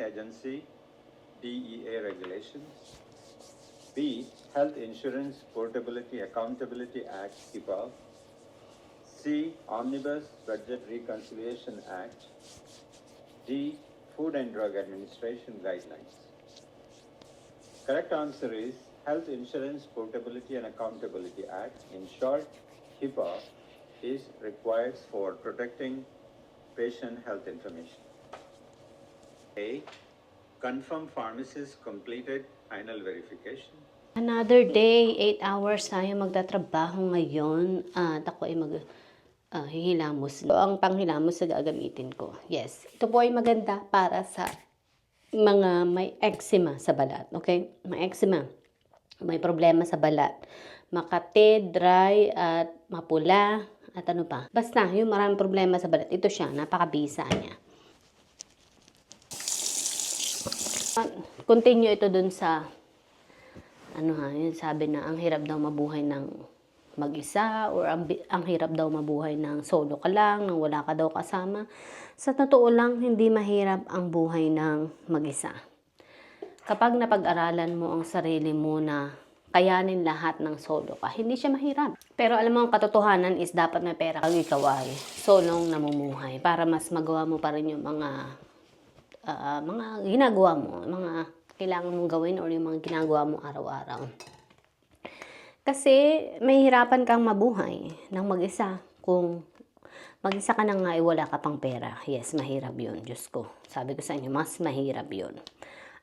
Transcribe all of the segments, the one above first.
Agency, DEA regulations. B. Health Insurance Portability Accountability Act, HIPAA. C. Omnibus Budget Reconciliation Act. D. Food and Drug Administration Guidelines. Correct answer is Health Insurance Portability and Accountability Act. In short, HIPAA is required for protecting patient health information. A. Confirm pharmacist completed final verification. Another day, 8 hours tayo magtatrabaho ngayon at ako ay hihilamos. Ito ang panghilamos na gagamitin ko. Yes, ito po ay maganda para sa mga may eczema sa balat. Okay? May eczema, may problema sa balat. Makate, dry, at mapula, at ano pa. Basta, yung maraming problema sa balat. Ito siya, napakabisa niya. Continue ito dun sa yun sabi na ang hirap daw mabuhay ng mag-isa or ang hirap daw mabuhay ng solo ka lang, nang wala ka daw kasama. Sa totoo lang, hindi mahirap ang buhay ng mag-isa. Kapag napag-aralan mo ang sarili mo na kayanin lahat ng solo ka, hindi siya mahirap. Pero alam mo, ang katotohanan is dapat may pera kang ikaw ay solong namumuhay para mas magawa mo pa rin yung mga ginagawa mo, mga kailangan mong gawin or yung mga ginagawa mo araw-araw. Kasi may hirapan kang mabuhay ng mag-isa. Kung mag-isa ka na nga, wala ka pang pera. Yes, mahirap yun. Diyos ko. Sabi ko sa inyo, mas mahirap yun.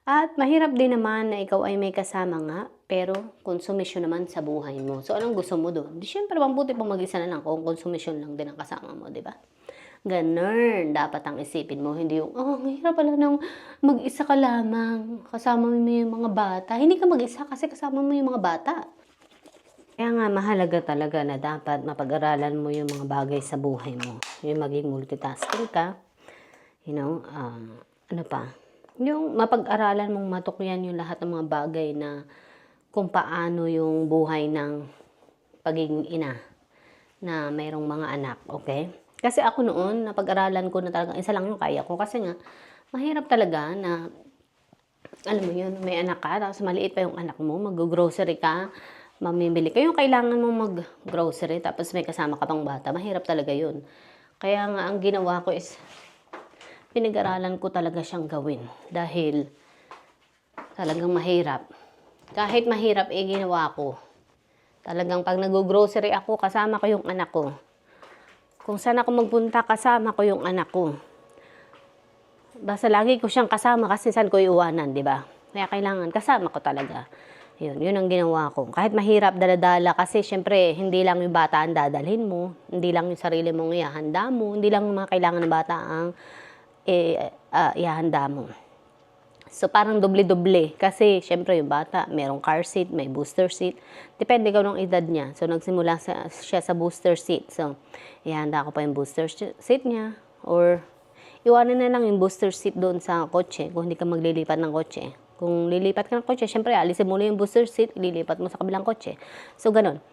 At mahirap din naman na ikaw ay may kasama nga, pero konsumisyon naman sa buhay mo. So, anong gusto mo doon? Di syempre, mabuti pang mag-isa na lang kung konsumisyon lang din ang kasama mo, di ba? Ganun, dapat ang isipin mo, hindi yung, hirap pala nang mag-isa ka lamang, kasama mo yung mga bata. Hindi ka mag-isa kasi kasama mo yung mga bata. Kaya nga, mahalaga talaga na dapat mapag-aralan mo yung mga bagay sa buhay mo. Yung maging multitasking ka, ano pa, yung mapag-aralan mong matukyan yung lahat ng mga bagay na kung paano yung buhay ng pagiging ina na mayroong mga anak, okay? Kasi ako noon, napag-aralan ko na talaga, isa lang yung kaya ko. Kasi nga, mahirap talaga na, alam mo yun, may anak ka, tapos maliit pa yung anak mo, mag-grocery ka, mamimili ka. Yung kailangan mo mag-grocery, tapos may kasama ka pang bata, mahirap talaga yun. Kaya nga, ang ginawa ko is, pinag-aralan ko talaga siyang gawin. Dahil, talagang mahirap. Kahit mahirap, ginawa ko. Talagang pag nag-grocery ako, kasama ko yung anak ko. Kung saan ako magpunta, kasama ko yung anak ko. Basta lagi ko siyang kasama kasi saan ko iuwanan, di ba? Kaya kailangan, kasama ko talaga. Yun ang ginawa ko. Kahit mahirap daladala kasi syempre, hindi lang yung bata ang dadalhin mo, hindi lang yung sarili mong ihahanda mo, hindi lang yung mga kailangan ng bata ang ihahanda mo. So, parang doble-doble. Kasi, syempre, yung bata, merong car seat, may booster seat. Depende ka ng edad niya. So, nagsimula siya sa booster seat. So, ihanda ko pa yung booster seat niya. Or, iwanan na lang yung booster seat doon sa kotse kung hindi ka maglilipat ng kotse. Kung lilipat ka ng kotse, syempre, alisin mo na yung booster seat, ililipat mo sa kabilang kotse. So, ganun.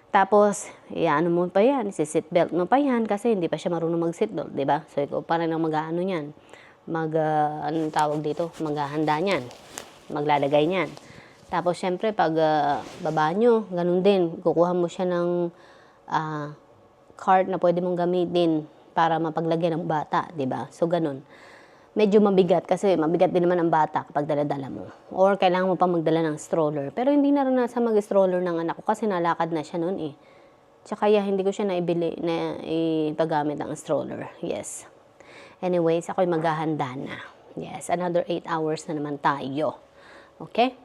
Tapos, ano mo pa yan, seatbelt mo pa yan kasi hindi pa siya marunong mag-seatbelt, di ba? So, ikaw pa rin ang mag-ano yan. Anong tawag dito? Maghahanda niyan. Maglalagay niyan. Tapos, syempre, pag baba nyo, ganun din. Kukuha mo siya ng cart na pwede mong gamitin para mapaglagyan ng bata, di ba? So, ganun. Medyo mabigat kasi mabigat din naman ang bata kapag daladala mo. Or kailangan mo pa magdala ng stroller. Pero hindi naranasan mag-stroller ng anak ko kasi nalakad na siya noon eh. Tsaka hindi ko siya ipagamit ng stroller. Yes. Anyways, ako'y maghahanda na. Yes, another 8 hours na naman tayo. Okay?